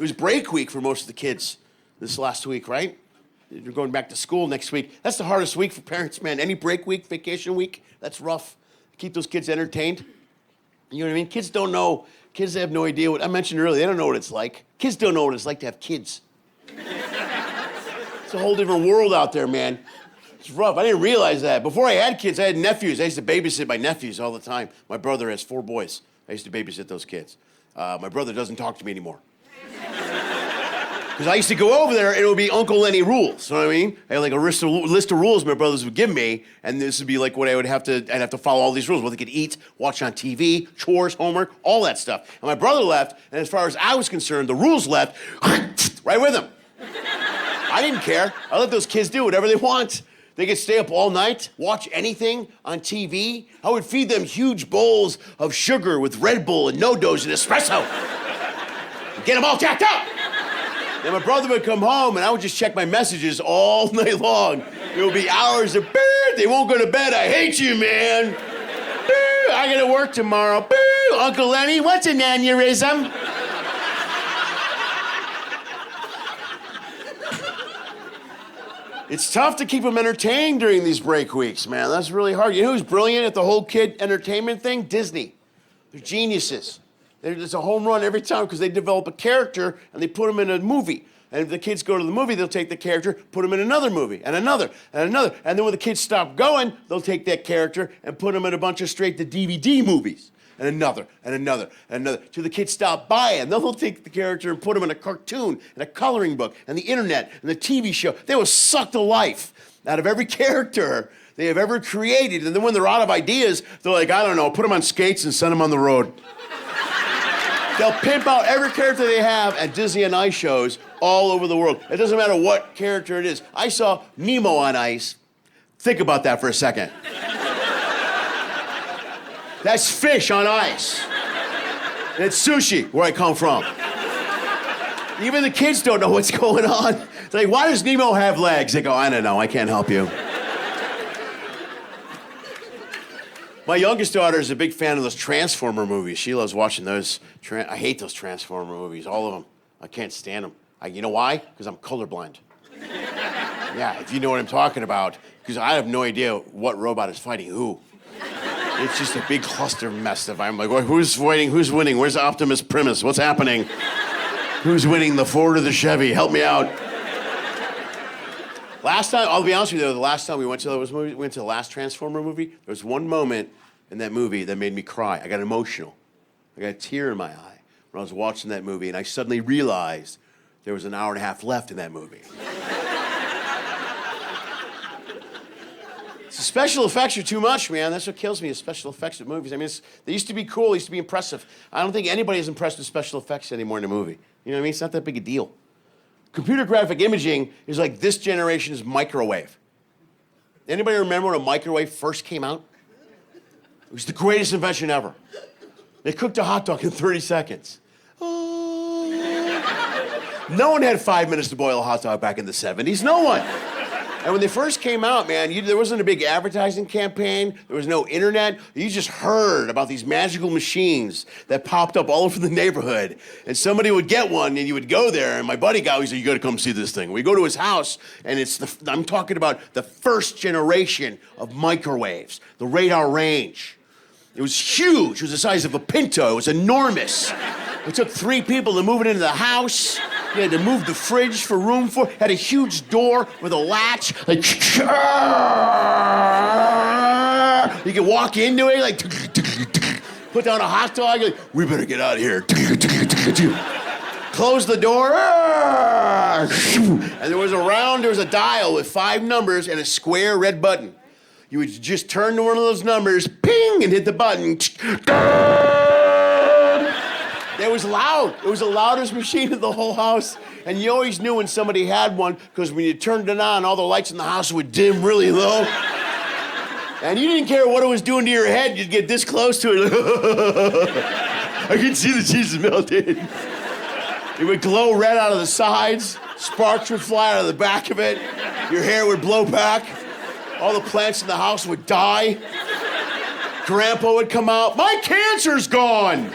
It was break week for most of the kids this last week, right? You're going back to school next week. That's the hardest week for parents, man. Any break week, vacation week, that's rough. Keep those kids entertained. You know what I mean? Kids don't know. Kids have no idea what I mentioned earlier. They don't know what it's like. Kids don't know what it's like to have kids. It's a whole different world out there, man. It's rough. I didn't realize that. Before I had kids, I had nephews. I used to babysit my nephews all the time. My brother has 4 boys. I used to babysit those kids. My brother doesn't talk to me anymore. Because I used to go over there and it would be Uncle Lenny rules. You know what I mean? I had like a list of rules my brothers would give me, and this would be like what I'd have to follow all these rules. What they could eat, watch on TV, chores, homework, all that stuff. And my brother left, and as far as I was concerned, the rules left right with him. I didn't care. I let those kids do whatever they want. They could stay up all night, watch anything on TV. I would feed them huge bowls of sugar with Red Bull and no-dos and espresso. Get them all jacked up. Then my brother would come home, and I would just check my messages all night long. It would be hours of, they won't go to bed. I hate you, man. I gotta work tomorrow. Uncle Lenny, what's an aneurysm? It's tough to keep them entertained during these break weeks, man. That's really hard. You know who's brilliant at the whole kid entertainment thing? Disney. They're geniuses. It's a home run every time because they develop a character and they put them in a movie. And if the kids go to the movie, they'll take the character, put them in another movie, and another, and another. And then when the kids stop going, they'll take that character and put them in a bunch of straight-to-DVD movies. And another, and another, and another. Till the kids stop buying. Then they'll take the character and put them in a cartoon, and a coloring book, and the internet, and the TV show. They will suck the life out of every character they have ever created. And then when they're out of ideas, they're like, I don't know, put them on skates and send them on the road. They'll pimp out every character they have at Disney on Ice shows all over the world. It doesn't matter what character it is. I saw Nemo on ice. Think about that for a second. That's fish on ice. And it's sushi, where I come from. Even the kids don't know what's going on. It's like, why does Nemo have legs? They go, I don't know, I can't help you. My youngest daughter is a big fan of those Transformer movies. She loves watching those. I hate those Transformer movies, all of them. I can't stand them. You know why? Because I'm colorblind. Yeah, if you know what I'm talking about. Because I have no idea what robot is fighting who. It's just a big cluster mess. I'm like, well, who's fighting? Who's winning? Where's Optimus Primus? What's happening? Who's winning, the Ford or the Chevy? Help me out. Last time, I'll be honest with you, the last time we went to the last Transformer movie, there was one moment in that movie that made me cry. I got emotional. I got a tear in my eye when I was watching that movie, and I suddenly realized there was an hour and a half left in that movie. The special effects are too much, man. That's what kills me, is special effects in movies. I mean, they used to be cool, they used to be impressive. I don't think anybody is impressed with special effects anymore in a movie. You know what I mean? It's not that big a deal. Computer graphic imaging is like this generation's microwave. Anybody remember when a microwave first came out? It was the greatest invention ever. They cooked a hot dog in 30 seconds. Oh. No one had 5 minutes to boil a hot dog back in the 70s. No one. And when they first came out, man, there wasn't a big advertising campaign. There was no internet. You just heard about these magical machines that popped up all over the neighborhood. And somebody would get one, and you would go there. And my buddy he said, you got to come see this thing. We go to his house, and I'm talking about the first generation of microwaves, the radar range. It was huge. It was the size of a Pinto. It was enormous. It took 3 people to move it into the house. You had to move the fridge for room for it. Had a huge door with a latch. Like, you could walk into it, like, put down a hot dog. Like, we better get out of here. Close the door. And there was a dial with 5 numbers and a square red button. You would just turn to one of those numbers, ping, and hit the button. It was loud. It was the loudest machine in the whole house. And you always knew when somebody had one, because when you turned it on, all the lights in the house would dim really low. And you didn't care what it was doing to your head. You'd get this close to it. I could see the cheese melting. It would glow red out of the sides. Sparks would fly out of the back of it. Your hair would blow back. All the plants in the house would die. Grandpa would come out. My cancer's gone.